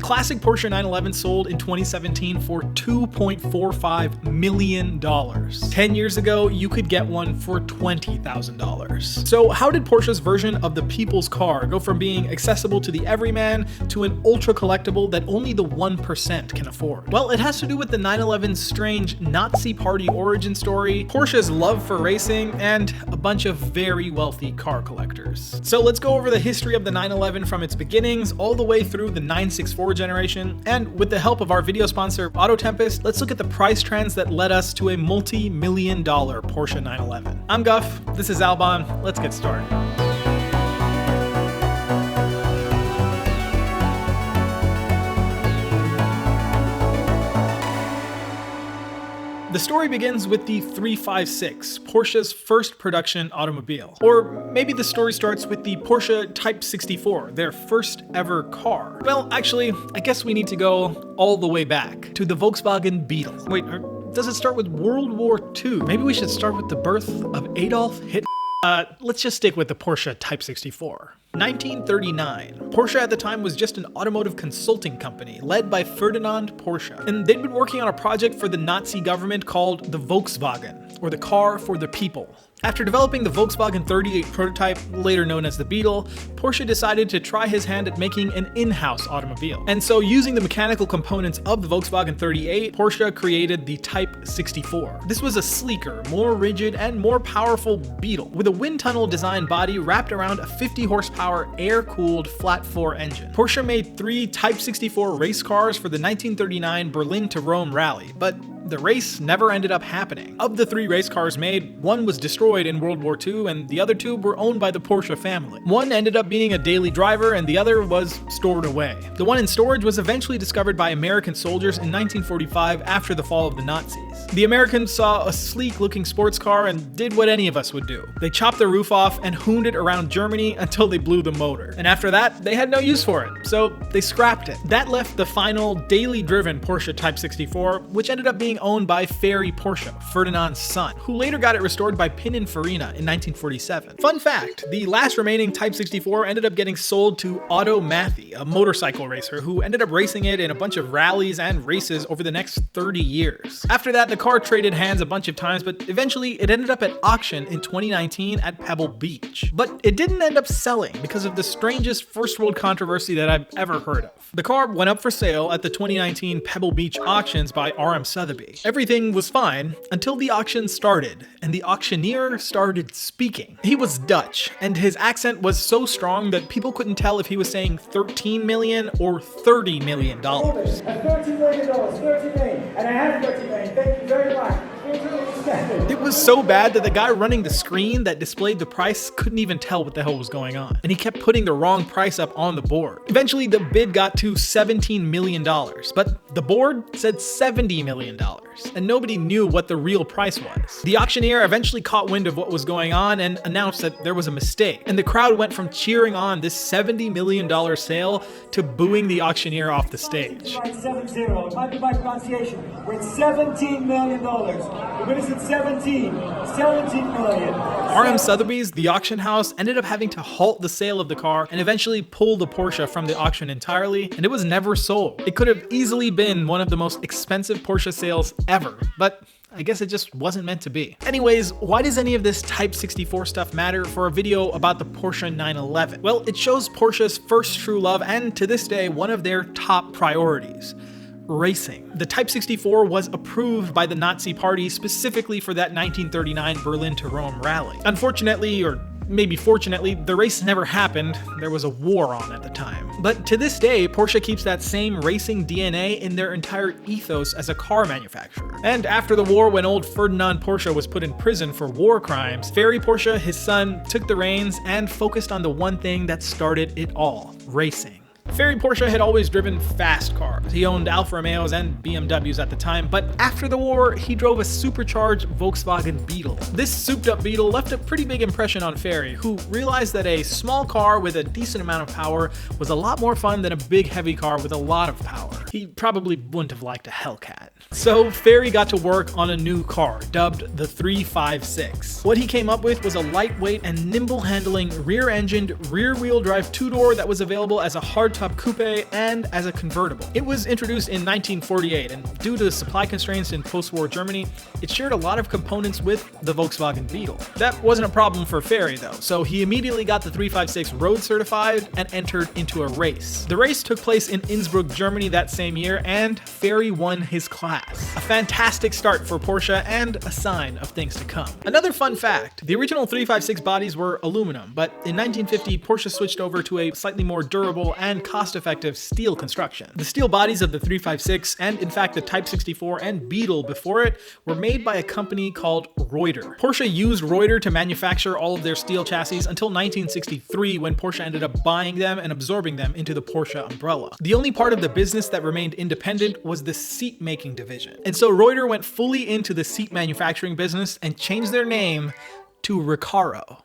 classic Porsche 911 sold in 2017 for $2.45 million. 10 years ago, you could get one for $20,000. So how did Porsche's version of the people's car go from being accessible to the everyman to an ultra collectible that only the 1% can afford? Well, it has to do with the 911's strange Nazi party origin story, Porsche's love for racing, and a bunch of very wealthy car collectors. So let's go over the history of the 911 from its beginnings all the way through the 964 generation, and with the help of our video sponsor Auto Tempest, let's look at the price trends that led us to a multi-million-dollar Porsche 911. I'm Guff, this is Alban, let's get started. The story begins with the 356, Porsche's first production automobile. Or maybe the story starts with the Porsche Type 64, their first ever car. Well, actually, I guess we need to go all the way back to the Volkswagen Beetle. Wait, does it start with World War II? Maybe we should start with the birth of Adolf Hitler. Let's just stick with the Porsche Type 64. 1939. Porsche at the time was just an automotive consulting company led by Ferdinand Porsche, and they'd been working on a project for the Nazi government called the Volkswagen, or the car for the people. After developing the Volkswagen 38 prototype, later known as the Beetle, Porsche decided to try his hand at making an in-house automobile. And so, using the mechanical components of the Volkswagen 38, Porsche created the Type 64. This was a sleeker, more rigid, and more powerful Beetle, with a wind tunnel designed body wrapped around a 50 horsepower air-cooled flat-4 engine. Porsche made 3 Type 64 race cars for the 1939 Berlin to Rome rally, but the race never ended up happening. Of the 3 race cars made, one was destroyed in World War II, and the other 2 were owned by the Porsche family. One ended up being a daily driver, and the other was stored away. The one in storage was eventually discovered by American soldiers in 1945 after the fall of the Nazis. The Americans saw a sleek-looking sports car and did what any of us would do. They chopped the roof off and hooned it around Germany until they blew the motor. And after that, they had no use for it, so they scrapped it. That left the final daily-driven Porsche Type 64, which ended up being owned by Ferry Porsche, Ferdinand's son, who later got it restored by Pininfarina in 1947. Fun fact, the last remaining Type 64 ended up getting sold to Otto Mathy, a motorcycle racer who ended up racing it in a bunch of rallies and races over the next 30 years. After that, the car traded hands a bunch of times, but eventually it ended up at auction in 2019 at Pebble Beach. But it didn't end up selling because of the strangest first world controversy that I've ever heard of. The car went up for sale at the 2019 Pebble Beach auctions by R.M. Sotheby. Everything was fine until the auction started, and the auctioneer started speaking. He was Dutch, and his accent was so strong that people couldn't tell if he was saying 13 million or $30 million. $30 million, 30 million, and I have 30 million. Thank you very much. It was so bad that the guy running the screen that displayed the price couldn't even tell what the hell was going on, and he kept putting the wrong price up on the board. Eventually, the bid got to $17 million, but the board said $70 million, and nobody knew what the real price was. The auctioneer eventually caught wind of what was going on and announced that there was a mistake, and the crowd went from cheering on this $70 million sale to booing the auctioneer off the stage. 70, it might be my pronunciation. We're at $17 million. The winner's at 17 million. R.M. Sotheby's, the auction house, ended up having to halt the sale of the car and eventually pull the Porsche from the auction entirely, and it was never sold. It could have easily been one of the most expensive Porsche sales ever, but I guess it just wasn't meant to be. Anyways, why does any of this Type 64 stuff matter for a video about the Porsche 911? Well, it shows Porsche's first true love and, to this day, one of their top priorities: racing. The Type 64 was approved by the Nazi Party specifically for that 1939 Berlin to Rome rally. Unfortunately, or maybe fortunately, the race never happened. There was a war on at the time. But to this day, Porsche keeps that same racing DNA in their entire ethos as a car manufacturer. And after the war, when old Ferdinand Porsche was put in prison for war crimes, Ferry Porsche, his son, took the reins and focused on the one thing that started it all: racing. Ferry Porsche had always driven fast cars. He owned Alfa Romeos and BMWs at the time, but after the war, he drove a supercharged Volkswagen Beetle. This souped-up Beetle left a pretty big impression on Ferry, who realized that a small car with a decent amount of power was a lot more fun than a big heavy car with a lot of power. He probably wouldn't have liked a Hellcat. So Ferry got to work on a new car, dubbed the 356. What he came up with was a lightweight and nimble-handling rear-engined, rear-wheel drive two-door that was available as a hardtop coupe and as a convertible. It was introduced in 1948, and due to the supply constraints in post-war Germany, it shared a lot of components with the Volkswagen Beetle. That wasn't a problem for Ferry though, so he immediately got the 356 road certified and entered into a race. The race took place in Innsbruck, Germany that same year, and Ferry won his class. A fantastic start for Porsche and a sign of things to come. Another fun fact, the original 356 bodies were aluminum, but in 1950 Porsche switched over to a slightly more durable and cost-effective steel construction. The steel bodies of the 356, and in fact the Type 64 and Beetle before it, were made by a company called Reuter. Porsche used Reuter to manufacture all of their steel chassis until 1963, when Porsche ended up buying them and absorbing them into the Porsche umbrella. The only part of the business that remained independent was the seat making division. And so Reuter went fully into the seat manufacturing business and changed their name to Recaro.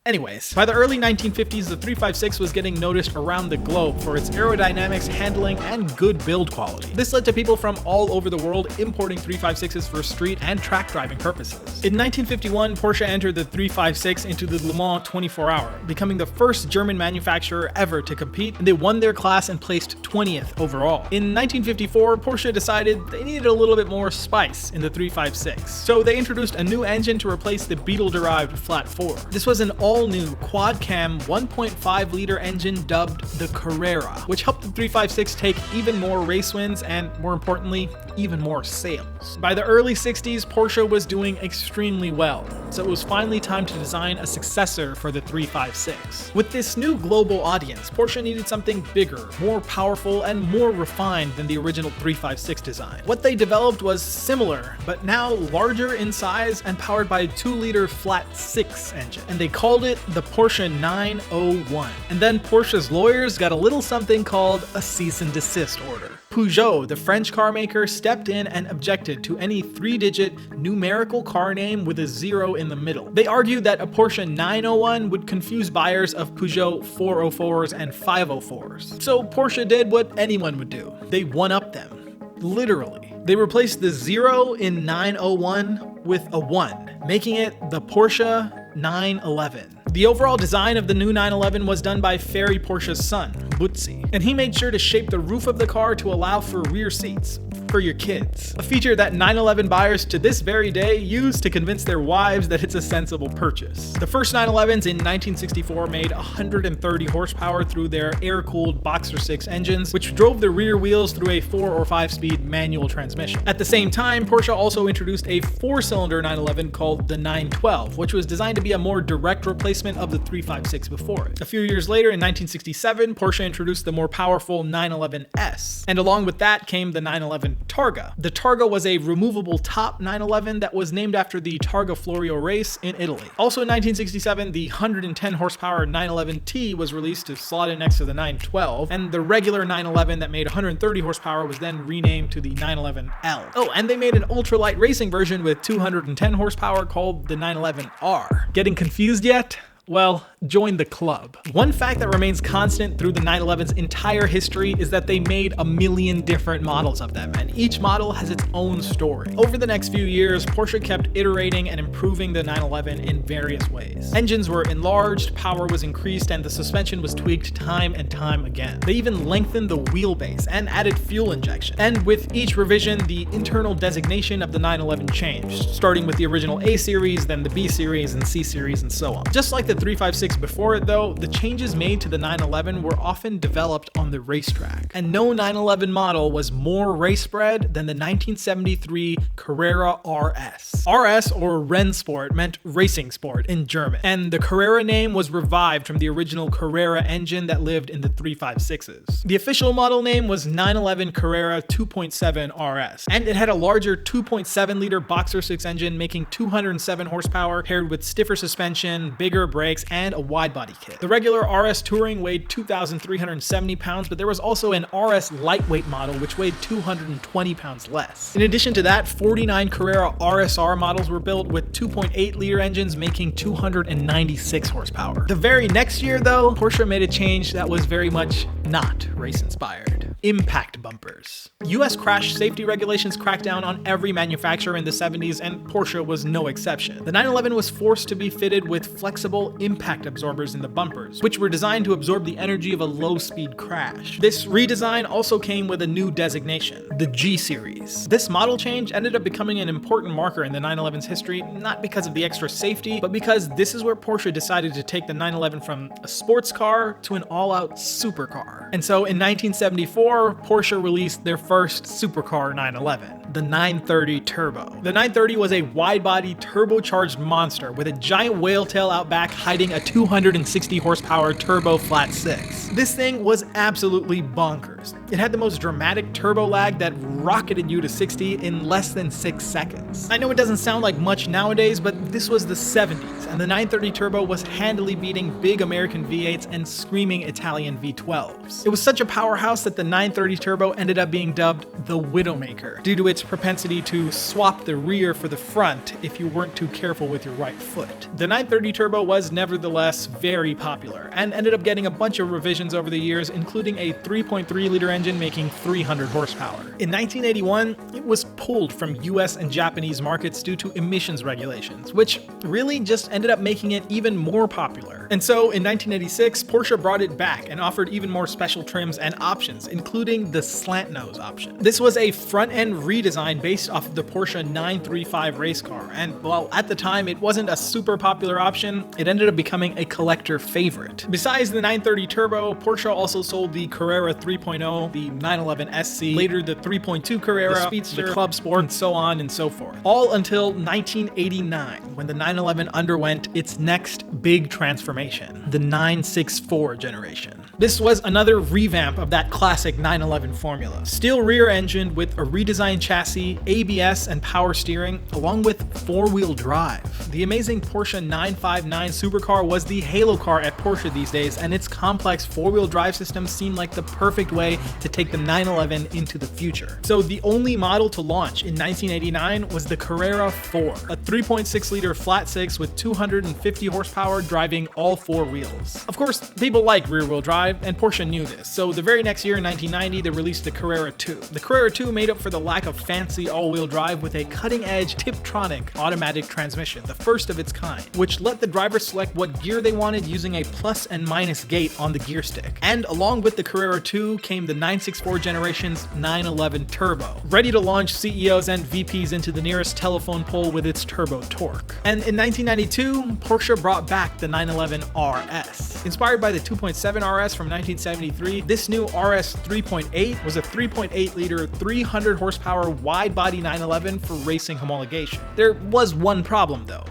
Anyways, by the early 1950s, the 356 was getting noticed around the globe for its aerodynamics, handling, and good build quality. This led to people from all over the world importing 356s for street and track driving purposes. In 1951, Porsche entered the 356 into the Le Mans 24-hour, becoming the first German manufacturer ever to compete, and they won their class and placed 20th overall. In 1954, Porsche decided they needed a little bit more spice in the 356, so they introduced a new engine to replace the Beetle-derived Flat 4. This was an all-new quad-cam 1.5-liter engine dubbed the Carrera, which helped the 356 take even more race wins and, more importantly, even more sales. By the early 60s, Porsche was doing extremely well, so it was finally time to design a successor for the 356. With this new global audience, Porsche needed something bigger, more powerful, and more refined than the original 356 design. What they developed was similar, but now larger in size and powered by a 2-liter flat 6 engine, and they called it the Porsche 901. And then Porsche's lawyers got a little something called a cease and desist order. Peugeot, the French car maker, stepped in and objected to any 3-digit numerical car name with a 0 in the middle. They argued that a Porsche 901 would confuse buyers of Peugeot 404s and 504s. So Porsche did what anyone would do. They one-upped them. Literally. They replaced the 0 in 901 with a 1, making it the Porsche 911. The overall design of the new 911 was done by Ferry Porsche's son, Butzi, and he made sure to shape the roof of the car to allow for rear seats. For your kids. A feature that 911 buyers to this very day use to convince their wives that it's a sensible purchase. The first 911s in 1964 made 130 horsepower through their air-cooled Boxer 6 engines, which drove the rear wheels through a 4 or 5-speed manual transmission. At the same time, Porsche also introduced a 4-cylinder 911 called the 912, which was designed to be a more direct replacement of the 356 before it. A few years later, in 1967, Porsche introduced the more powerful 911S, and along with that came the 911 Targa. The Targa was a removable top 911 that was named after the Targa Florio race in Italy. Also in 1967, the 110 horsepower 911T was released to slot in next to the 912, and the regular 911 that made 130 horsepower was then renamed to the 911L. Oh, and they made an ultralight racing version with 210 horsepower called the 911R. Getting confused yet? Well, join the club. One fact that remains constant through the 911's entire history is that they made a million different models of them, and each model has its own story. Over the next few years, Porsche kept iterating and improving the 911 in various ways. Engines were enlarged, power was increased, and the suspension was tweaked time and time again. They even lengthened the wheelbase and added fuel injection. And with each revision, the internal designation of the 911 changed, starting with the original A series, then the B series, and C series, and so on. Just like the 356 before it though, the changes made to the 911 were often developed on the racetrack. And no 911 model was more race bred than the 1973 Carrera RS. RS, or Rennsport, meant racing sport in German. And the Carrera name was revived from the original Carrera engine that lived in the 356s. The official model name was 911 Carrera 2.7 RS. And it had a larger 2.7 liter Boxer 6 engine making 207 horsepower paired with stiffer suspension, bigger brakes, brakes, and a wide body kit. The regular RS Touring weighed 2,370 pounds, but there was also an RS lightweight model which weighed 220 pounds less. In addition to that, 49 Carrera RSR models were built with 2.8-liter engines making 296 horsepower. The very next year though, Porsche made a change that was very much not race-inspired. Impact bumpers. US crash safety regulations cracked down on every manufacturer in the 70s, and Porsche was no exception. The 911 was forced to be fitted with flexible impact absorbers in the bumpers, which were designed to absorb the energy of a low-speed crash. This redesign also came with a new designation, the G Series. This model change ended up becoming an important marker in the 911's history, not because of the extra safety, but because this is where Porsche decided to take the 911 from a sports car to an all-out supercar. And so in 1974, Porsche released their first supercar 911, the 930 Turbo. The 930 was a wide-body turbocharged monster with a giant whale tail out back hiding a 260 horsepower turbo flat six. This thing was absolutely bonkers. It had the most dramatic turbo lag that rocketed you to 60 in less than 6 seconds. I know it doesn't sound like much nowadays, but this was the 70s, and the 930 Turbo was handily beating big American V8s and screaming Italian V12s. It was such a powerhouse that the 930 Turbo ended up being dubbed the Widowmaker, due to its propensity to swap the rear for the front if you weren't too careful with your right foot. The 930 Turbo was nevertheless very popular, and ended up getting a bunch of revisions over the years, including a 3.3-liter engine making 300 horsepower. In 1981, it was pulled from US and Japanese markets due to emissions regulations, which really just ended up making it even more popular. And so in 1986, Porsche brought it back and offered even more special trims and options, including the slant nose option. This was a front-end redesign based off of the Porsche 935 race car, and while at the time it wasn't a super popular option, it ended up becoming a collector favorite. Besides the 930 Turbo, Porsche also sold the Carrera 3.0, the 911 SC, later the 3.2 Carrera, the Speedster, the Club Sport, and so on and so forth. All until 1989, when the 911 underwent its next big transformation, the 964 generation. This was another revamp of that classic 911 formula. Still rear-engined with a redesigned chassis, ABS, and power steering, along with four-wheel drive. The amazing Porsche 959 supercar was the halo car at Porsche these days, and its complex four-wheel drive system seemed like the perfect way to take the 911 into the future. So the only model to launch in 1989 was the Carrera 4, a 3.6-liter flat six with 250 horsepower driving all four wheels. Of course, people like rear-wheel drive, and Porsche knew this, so the very next year in 1990, they released the Carrera 2. The Carrera 2 made up for the lack of fancy all-wheel drive with a cutting-edge Tiptronic automatic transmission, the first of its kind, which let the driver select what gear they wanted using a plus and minus gate on the gear stick. And along with the Carrera 2 came the 964 generation's 911 Turbo, ready to launch CEOs and VPs into the nearest telephone pole with its turbo torque. And in 1992, Porsche brought back the 911 RS. Inspired by the 2.7 RS from 1973, this new RS 3.8 was a 3.8-liter, 300 horsepower wide-body 911 for racing homologation. There was one problem though.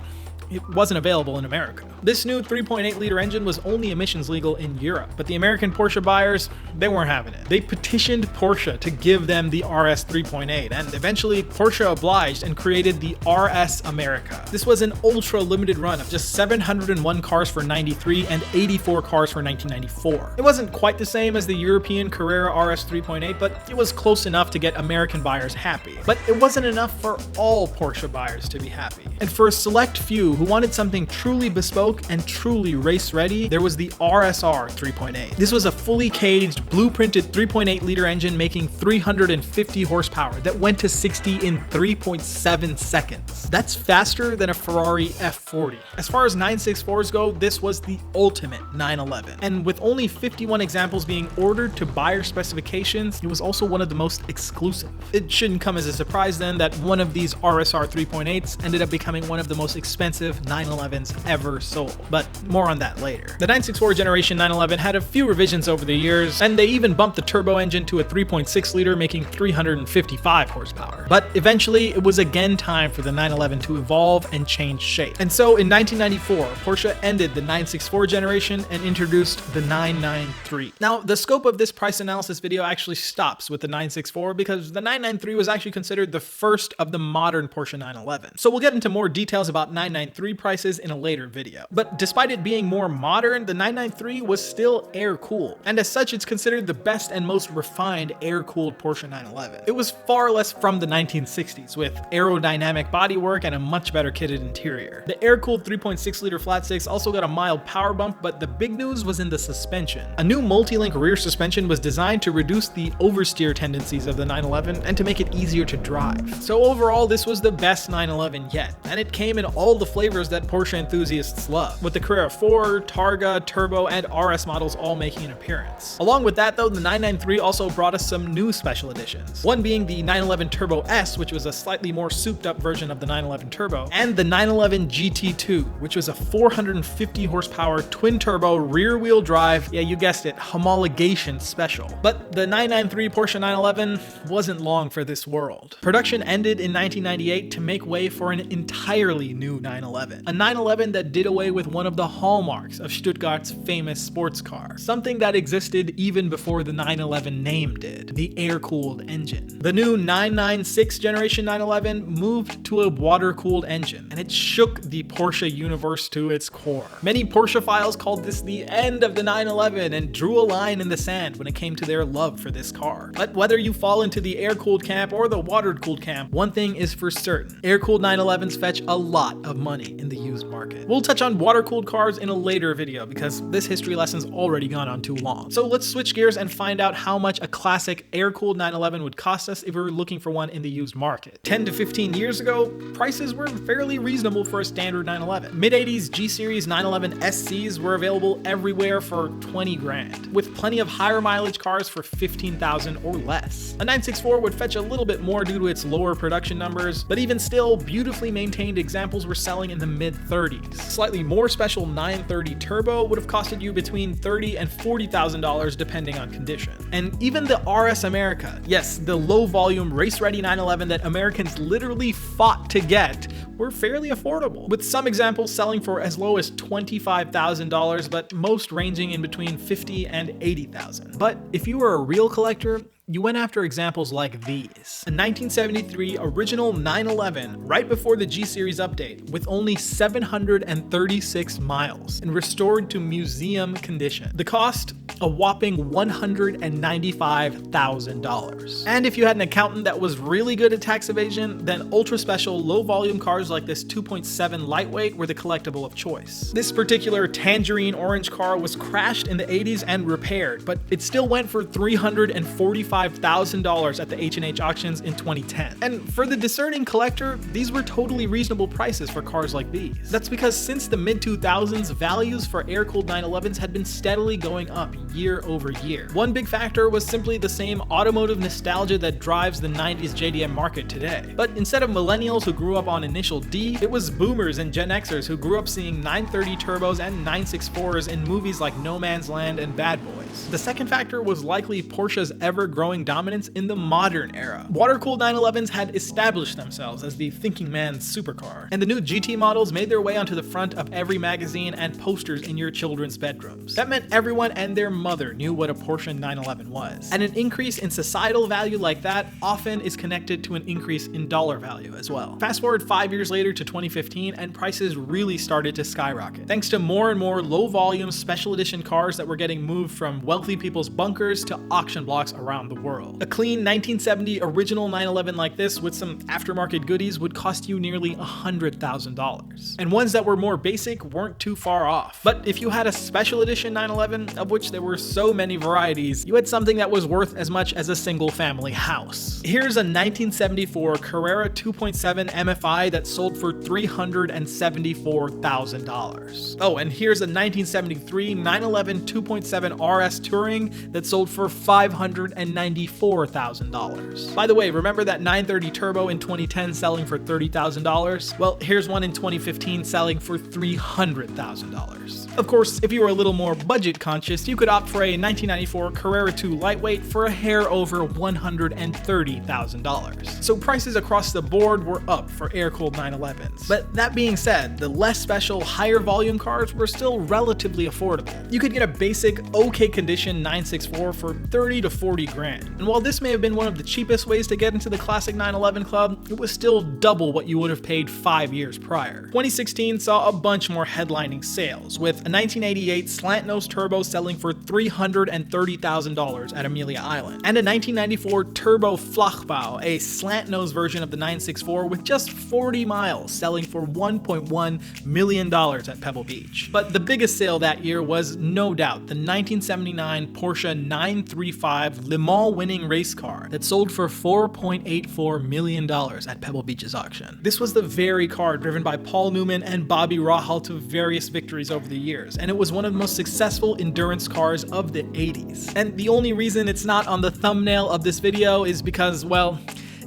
It wasn't available in America. This new 3.8-liter engine was only emissions legal in Europe, but the American Porsche buyers, they weren't having it. They petitioned Porsche to give them the RS 3.8, and eventually Porsche obliged and created the RS America. This was an ultra-limited run of just 701 cars for 93 and 84 cars for 1994. It wasn't quite the same as the European Carrera RS 3.8, but it was close enough to get American buyers happy. But it wasn't enough for all Porsche buyers to be happy. And for a select few who wanted something truly bespoke and truly race-ready, there was the RSR 3.8. This was a fully caged, blueprinted 3.8-liter engine making 350 horsepower that went to 60 in 3.7 seconds. That's faster than a Ferrari F40. As far as 964s go, this was the ultimate 911. And with only 51 examples being ordered to buyer specifications, it was also one of the most exclusive. It shouldn't come as a surprise then that one of these RSR 3.8s ended up becoming one of the most expensive 911s ever sold. But more on that later. The 964 generation 911 had a few revisions over the years, and they even bumped the turbo engine to a 3.6-liter, making 355 horsepower. But eventually, it was again time for the 911 to evolve and change shape. And so in 1994, Porsche ended the 964 generation and introduced the 993. Now, the scope of this price analysis video actually stops with the 964 because the 993 was actually considered the first of the modern Porsche 911. So we'll get into more details about 993 prices in a later video. But despite it being more modern, the 993 was still air-cooled, and as such it's considered the best and most refined air-cooled Porsche 911. It was far less from the 1960s, with aerodynamic bodywork and a much better kitted interior. The air-cooled 3.6-liter flat six also got a mild power bump, but the big news was in the suspension. A new multi-link rear suspension was designed to reduce the oversteer tendencies of the 911 and to make it easier to drive. So overall, this was the best 911 yet, and it came in all the flavors that Porsche enthusiasts love, with the Carrera 4, Targa, Turbo, and RS models all making an appearance. Along with that though, the 993 also brought us some new special editions, one being the 911 Turbo S, which was a slightly more souped up version of the 911 Turbo, and the 911 GT2, which was a 450 horsepower twin turbo rear wheel drive, yeah you guessed it, homologation special. But the 993 Porsche 911 wasn't long for this world. Production ended in 1998 to make way for an entirely new 911. A 911 that did away with one of the hallmarks of Stuttgart's famous sports car, something that existed even before the 911 name did, the air-cooled engine. The new 996 generation 911 moved to a water-cooled engine, and it shook the Porsche universe to its core. Many Porsche files called this the end of the 911 and drew a line in the sand when it came to their love for this car. But whether you fall into the air-cooled camp or the water-cooled camp, one thing is for certain: air-cooled 911s fetch a lot of money in the used market. We'll touch on water-cooled cars in a later video because this history lesson's already gone on too long. So let's switch gears and find out how much a classic air-cooled 911 would cost us if we were looking for one in the used market. 10 to 15 years ago, prices were fairly reasonable for a standard 911. Mid-80s G-Series 911 SCs were available everywhere for 20 grand, with plenty of higher mileage cars for 15,000 or less. A 964 would fetch a little bit more due to its lower production numbers, but even still, beautifully maintained examples were selling in the mid-30s. Slightly more special 930 Turbo would have costed you between $30,000 and $40,000 depending on condition. And even the RS America, yes, the low-volume race-ready 911 that Americans literally fought to get, were fairly affordable, with some examples selling for as low as $25,000, but most ranging in between $50,000 and $80,000. But if you were a real collector, you went after examples like these. A 1973 original 911 right before the G-Series update with only 736 miles and restored to museum condition. The cost? A whopping $195,000. And if you had an accountant that was really good at tax evasion, then ultra special low volume cars like this 2.7 lightweight were the collectible of choice. This particular tangerine orange car was crashed in the 80s and repaired, but it still went for $345,000 at the H&H auctions in 2010. And for the discerning collector, these were totally reasonable prices for cars like these. That's because since the mid-2000s, values for air-cooled 911s had been steadily going up year over year. One big factor was simply the same automotive nostalgia that drives the 90s JDM market today. But instead of millennials who grew up on Initial D, it was boomers and Gen Xers who grew up seeing 930 Turbos and 964s in movies like No Man's Land and Bad Boys. The second factor was likely Porsche's ever-growing dominance in the modern era. Water-cooled 911s had established themselves as the thinking man's supercar, and the new GT models made their way onto the front of every magazine and posters in your children's bedrooms. That meant everyone and their mother knew what a Porsche 911 was. And an increase in societal value like that often is connected to an increase in dollar value as well. Fast forward 5 years later to 2015 and prices really started to skyrocket, thanks to more and more low-volume special edition cars that were getting moved from wealthy people's bunkers to auction blocks around the world. A clean 1970 original 911 like this with some aftermarket goodies would cost you nearly $100,000. And ones that were more basic weren't too far off. But if you had a special edition 911, of which there were so many varieties, you had something that was worth as much as a single family house. Here's a 1974 Carrera 2.7 MFI that sold for $374,000. Oh, and here's a 1973 911 2.7 RS Touring that sold for $594,000. By the way, remember that 930 Turbo in 2010 selling for $30,000? Well, here's one in 2015 selling for $300,000. Of course, if you were a little more budget conscious, you could opt swap for a 1994 Carrera 2 lightweight for a hair over $130,000. So prices across the board were up for air-cooled 911s. But that being said, the less special, higher volume cars were still relatively affordable. You could get a basic, okay condition 964 for 30 to 40 grand. And while this may have been one of the cheapest ways to get into the classic 911 club, it was still double what you would have paid 5 years prior. 2016 saw a bunch more headlining sales, with a 1988 slant-nose turbo selling for $330,000 at Amelia Island, and a 1994 turbo Flachbau, a slant-nose version of the 964 with just 40 miles, selling for $1.1 million at Pebble Beach. But the biggest sale that year was no doubt the 1979 Porsche 935 Le Mans winning race car that sold for $4.84 million at Pebble Beach's auction. This was the very car driven by Paul Newman and Bobby Rahal to various victories over the years, and it was one of the most successful endurance cars of the 80s. And the only reason it's not on the thumbnail of this video is because, well,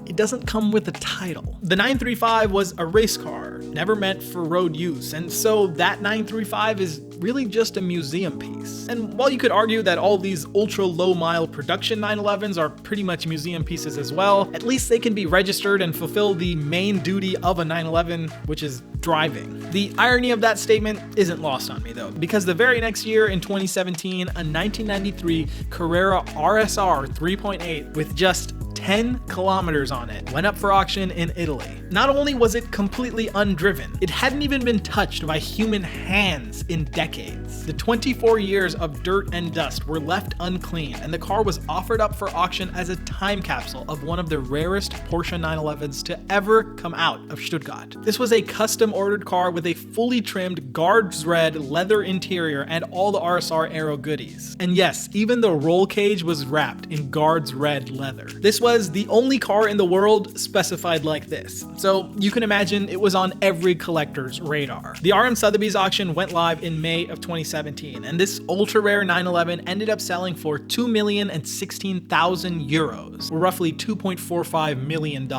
it doesn't come with a title. The 935 was a race car, never meant for road use, and so that 935 is really just a museum piece. And while you could argue that all these ultra low mile production 911s are pretty much museum pieces as well, at least they can be registered and fulfill the main duty of a 911, which is driving. The irony of that statement isn't lost on me though, because the very next year in 2017, a 1993 Carrera RSR 3.8 with just 10 kilometers on it went up for auction in Italy. Not only was it completely undriven, it hadn't even been touched by human hands in decades. The 24 years of dirt and dust were left unclean, and the car was offered up for auction as a time capsule of one of the rarest Porsche 911s to ever come out of Stuttgart. This was a custom ordered car with a fully trimmed Guards red leather interior and all the RSR aero goodies. And yes, even the roll cage was wrapped in Guards red leather. This was the only car in the world specified like this, so you can imagine it was on every collector's radar. The RM Sotheby's auction went live in May of 2017, and this ultra rare 911 ended up selling for €2,016,000, or roughly $2.45 million,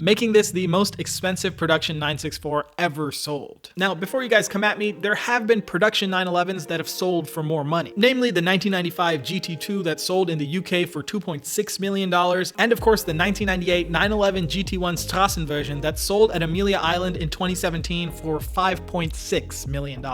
making this the most expensive production 964 ever sold. Now, before you guys come at me, there have been production 911s that have sold for more money, namely the 1995 GT2 that sold in the UK for $2.6 million, and of course the 1998 911 GT1 Strassen version that sold at Amelia Island in 2017 for $5.6 million.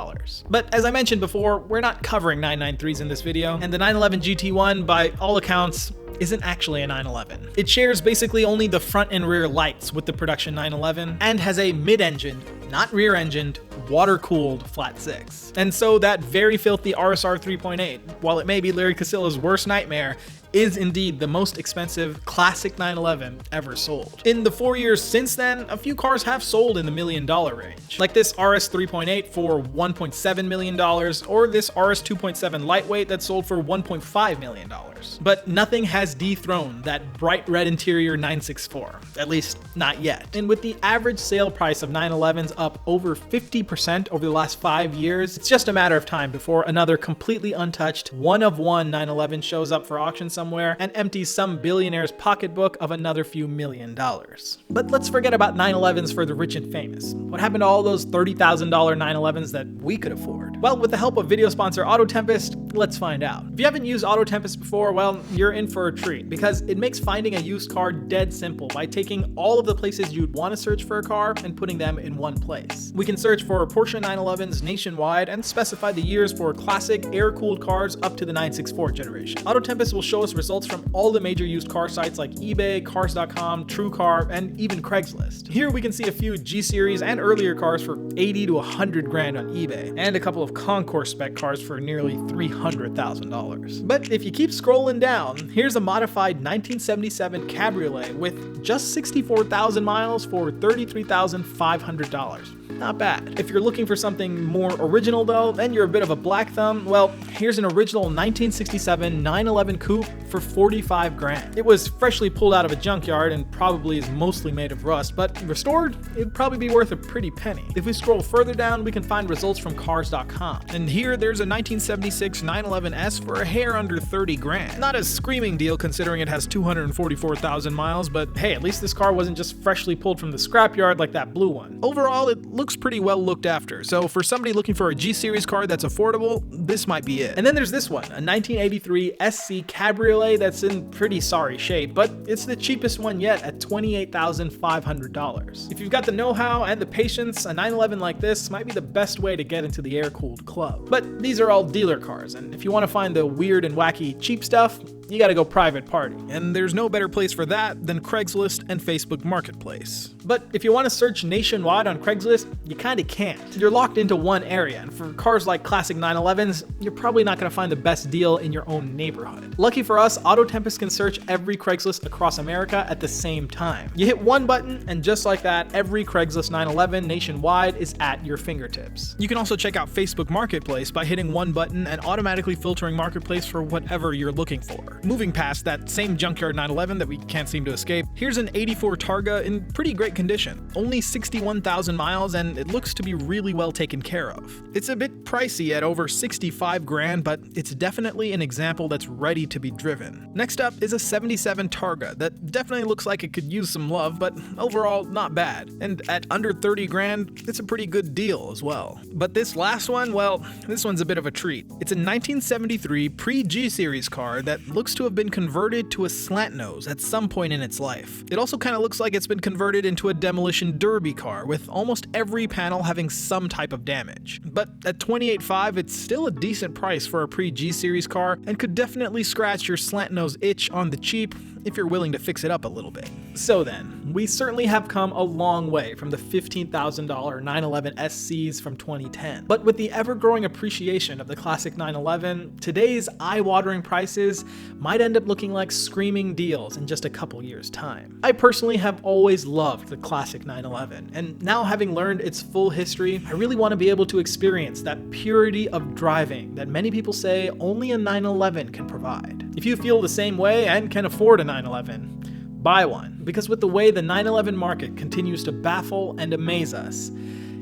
But as I mentioned before, we're not covering 993s in this video, and the 911 GT1, by all accounts, isn't actually a 911. It shares basically only the front and rear lights with the production 911 and has a mid-engined, not rear-engined, water-cooled flat six. And so that very filthy RSR 3.8, while it may be Larry Casilla's worst nightmare, is indeed the most expensive classic 911 ever sold. In the 4 years since then, a few cars have sold in the $1 million range, like this RS 3.8 for $1.7 million, or this RS 2.7 lightweight that sold for $1.5 million. But nothing has dethroned that bright red interior 964, at least not yet. And with the average sale price of 911s up over 50% over the last 5 years, it's just a matter of time before another completely untouched, one-of-one 911 shows up for auction somewhere and empties some billionaire's pocketbook of another few $1 million. But let's forget about 911s for the rich and famous. What happened to all those $30,000 911s that we could afford? Well, with the help of video sponsor Auto Tempest, let's find out. If you haven't used Auto Tempest before, well, you're in for a treat, because it makes finding a used car dead simple by taking all of the places you'd want to search for a car and putting them in one place. We can search for Porsche 911s nationwide and specify the years for classic air-cooled cars up to the 964 generation. Auto Tempest will show us results from all the major used car sites like eBay, Cars.com, TrueCar, and even Craigslist. Here we can see a few G-Series and earlier cars for 80 to 100 grand on eBay, and a couple of Concours spec cars for nearly $300,000. But if you keep scrolling down, here's a modified 1977 Cabriolet with just 64,000 miles for $33,500. Not bad. If you're looking for something more original though, and you're a bit of a black thumb, well, here's an original 1967 911 Coupe for 45 grand. It was freshly pulled out of a junkyard and probably is mostly made of rust, but restored, it'd probably be worth a pretty penny. If we scroll further down, we can find results from Cars.com, cars.com. And here there's a 1976 911S for a hair under 30 grand. Not a screaming deal considering it has 244,000 miles, but hey, at least this car wasn't just freshly pulled from the scrapyard like that blue one. Overall, it looks pretty well looked after, so for somebody looking for a G-Series car that's affordable, this might be it. And then there's this one, a 1983 SC Cabriolet that's in pretty sorry shape, but it's the cheapest one yet at $28,500. If you've got the know-how and the patience, a 911 like this might be the best way to get into the air-cooled club. But these are all dealer cars, and if you want to find the weird and wacky cheap stuff, you gotta go private party. And there's no better place for that than Craigslist and Facebook Marketplace. But if you want to search nationwide on Craigslist, you kinda can't. You're locked into one area, and for cars like classic 911s, you're probably not gonna find the best deal in your own neighborhood. Lucky for us, Auto Tempest can search every Craigslist across America at the same time. You hit one button, and just like that, every Craigslist 911 nationwide is at your fingertips. You can also check out Facebook Marketplace by hitting one button and automatically filtering Marketplace for whatever you're looking for. Moving past that same junkyard 911 that we can't seem to escape, here's an 84 Targa in pretty great condition. Only 61,000 miles, and it looks to be really well taken care of. It's a bit pricey at over 65 grand, but it's definitely an example that's ready to be driven. Next up is a 77 Targa that definitely looks like it could use some love, but overall not bad. And at under 30 grand, it's a pretty good deal as well. But this last one, well, this one's a bit of a treat. It's a 1973 pre-G-Series car that looks to have been converted to a slant nose at some point in its life. It also kind of looks like it's been converted into a demolition derby car, with almost every panel having some type of damage. But at $28,500, it's still a decent price for a pre-G-Series car, and could definitely scratch your slant nose itch on the cheap if you're willing to fix it up a little bit. So then, we certainly have come a long way from the $15,000 911 SCs from 2010. But with the ever-growing appreciation of the classic 911, today's eye-watering prices might end up looking like screaming deals in just a couple years' time. I personally have always loved the classic 911, and now having learned its full history, I really want to be able to experience that purity of driving that many people say only a 911 can provide. If you feel the same way and can afford a 911, buy one, because with the way the 911 market continues to baffle and amaze us,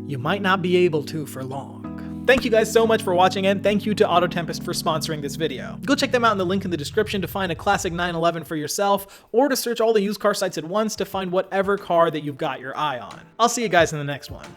you might not be able to for long. Thank you guys so much for watching, and thank you to Auto Tempest for sponsoring this video. Go check them out in the link in the description to find a classic 911 for yourself, or to search all the used car sites at once to find whatever car that you've got your eye on. I'll see you guys in the next one.